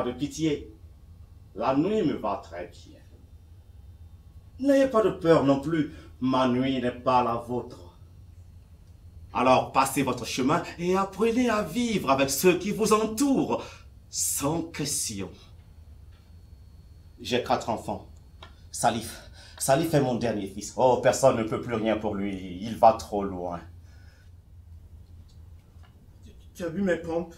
de pitié. La nuit me va très bien. N'ayez pas de peur non plus, ma nuit n'est pas la vôtre. Alors passez votre chemin et apprenez à vivre avec ceux qui vous entourent, sans pression. J'ai 4 enfants. Salif est mon dernier fils. Oh, personne ne peut plus rien pour lui, il va trop loin. Tu as vu mes pompes?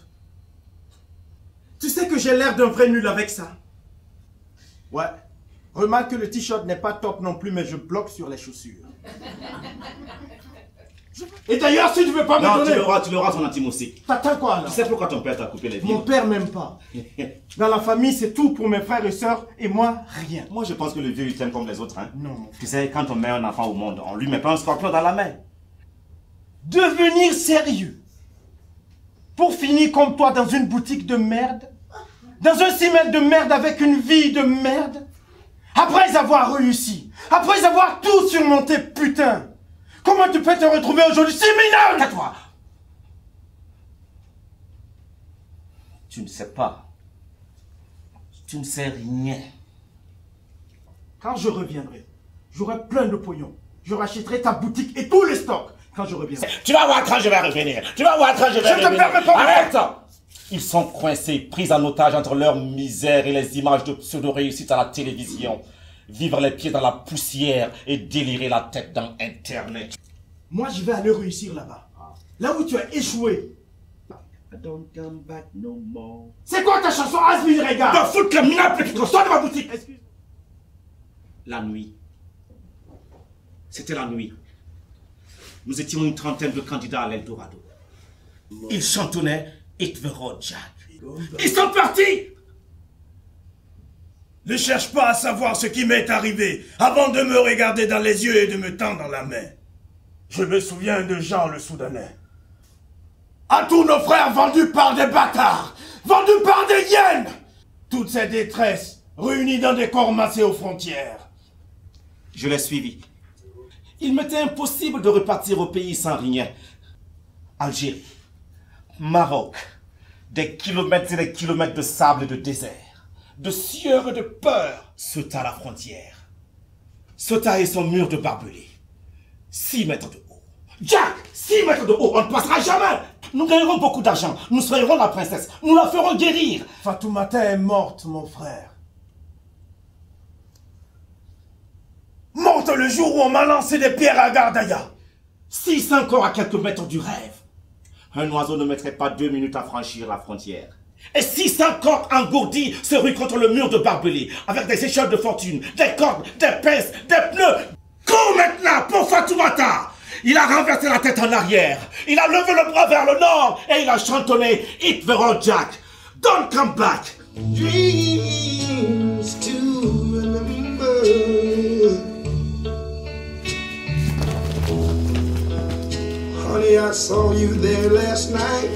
Tu sais que j'ai l'air d'un vrai nul avec ça. Ouais. Remarque que le t-shirt n'est pas top non plus, mais je bloque sur les chaussures. Et d'ailleurs, si tu veux pas me donner... Non, tu l'auras ton intime aussi. T'attends quoi alors? Tu sais pourquoi ton père t'a coupé les vivres? Mon père m'aime pas. Dans la famille, c'est tout pour mes frères et sœurs, et moi, rien. Moi, je pense que le vieux, il t'aime comme les autres. Hein? Non. Tu sais, quand on met un enfant au monde, on lui met pas un scorpion dans la main. Devenir sérieux. Pour finir comme toi dans une boutique de merde, dans un cimetière de merde avec une vie de merde, après avoir réussi, après avoir tout surmonté, putain. Comment tu peux te retrouver aujourd'hui si minable à toi? Tu ne sais pas. Tu ne sais rien. Quand je reviendrai, j'aurai plein de pognon. Je rachèterai ta boutique et tous les stocks quand je reviendrai. Tu vas voir quand je vais revenir. Tu vas voir quand je vais revenir. Je te permets pas. Arrête ça. Ils sont coincés, pris en otage entre leur misère et les images de pseudo-réussite à la télévision. Vivre les pieds dans la poussière et délirer la tête dans Internet. Moi, je vais aller réussir là-bas. Là où tu as échoué. I don't come back no more. C'est quoi ta chanson Asmin Rega? Va foutre le minable qui te sort de ma boutique. Excuse. La nuit. C'était la nuit. Nous étions une trentaine de candidats à l'Eldorado. Ils chantonnaient It the Road Jack. Ils sont partis. Ne cherche pas à savoir ce qui m'est arrivé avant de me regarder dans les yeux et de me tendre la main. Je me souviens de Jean le Soudanais. À tous nos frères vendus par des bâtards, vendus par des hyènes. Toutes ces détresses réunies dans des corps massés aux frontières. Je l'ai suivi. Il m'était impossible de repartir au pays sans rien. Algérie, Maroc, des kilomètres et des kilomètres de sable et de désert, de sueur et de peur. Ceuta la frontière. Ceuta et son mur de barbelés. 6 mètres de haut. Jack, 6 mètres de haut, on ne passera jamais. Nous gagnerons beaucoup d'argent, nous soignerons la princesse, nous la ferons guérir. Fatoumata est morte, mon frère. Morte le jour où on m'a lancé des pierres à Gardaïa. 600 corps à quelques mètres du rêve. Un oiseau ne mettrait pas 2 minutes à franchir la frontière. Et 600 corps engourdis se ruent contre le mur de barbelés, avec des échelles de fortune, des cordes, des pinces, des pneus. Cours maintenant pour Fatoumata. Il a renversé la tête en arrière, il a levé le bras vers le nord et il a chantonné It the Road Jack. Don't come back. Dreams to remember. Honey, I saw you there last night.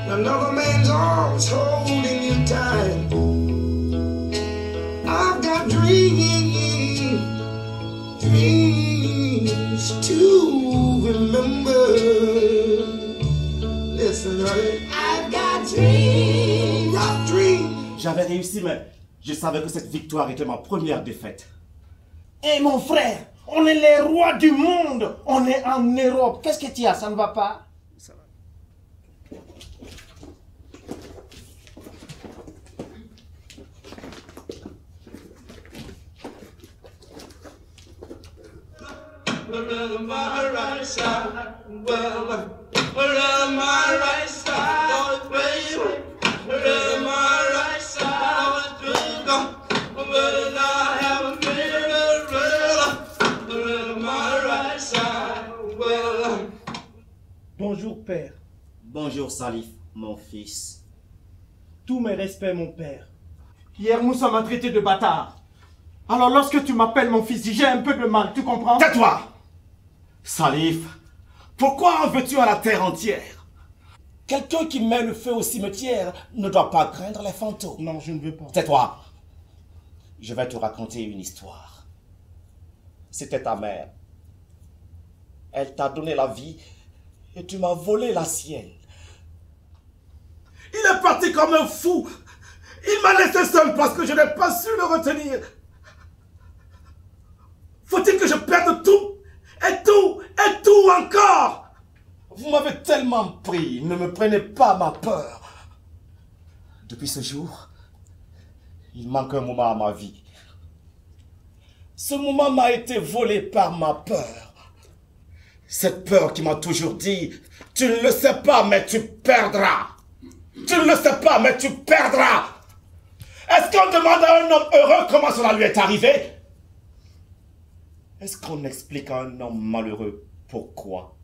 Another man's arms holding you tight. I've got dreams to remember. Listen, honey, I've got dreams. J'avais réussi, mais je savais que cette victoire était ma première défaite. Eh mon frère, on est les rois du monde. On est en Europe. Qu'est-ce que tu as? Ça ne va pas? Ça va. Bonjour, père. Bonjour Salif, mon fils. Tous mes respects, mon père. Hier, Moussa m'a traité de bâtard. Alors, lorsque tu m'appelles mon fils, j'ai un peu de mal, tu comprends? Tais-toi! Salif, pourquoi en veux-tu à la terre entière? Quelqu'un qui met le feu au cimetière ne doit pas craindre les fantômes. Non, je ne veux pas. Tais-toi. Je vais te raconter une histoire. C'était ta mère. Elle t'a donné la vie et tu m'as volé la sienne. Il est parti comme un fou. Il m'a laissé seul parce que je n'ai pas su le retenir. Faut-il que je perde tout? Et tout? Et tout encore? Vous m'avez tellement pris. Ne me prenez pas ma peur. Depuis ce jour, il manque un moment à ma vie. Ce moment m'a été volé par ma peur. Cette peur qui m'a toujours dit, tu ne le sais pas, mais tu perdras. Tu ne le sais pas, mais tu perdras. Est-ce qu'on demande à un homme heureux comment cela lui est arrivé? Est-ce qu'on explique à un homme malheureux pourquoi?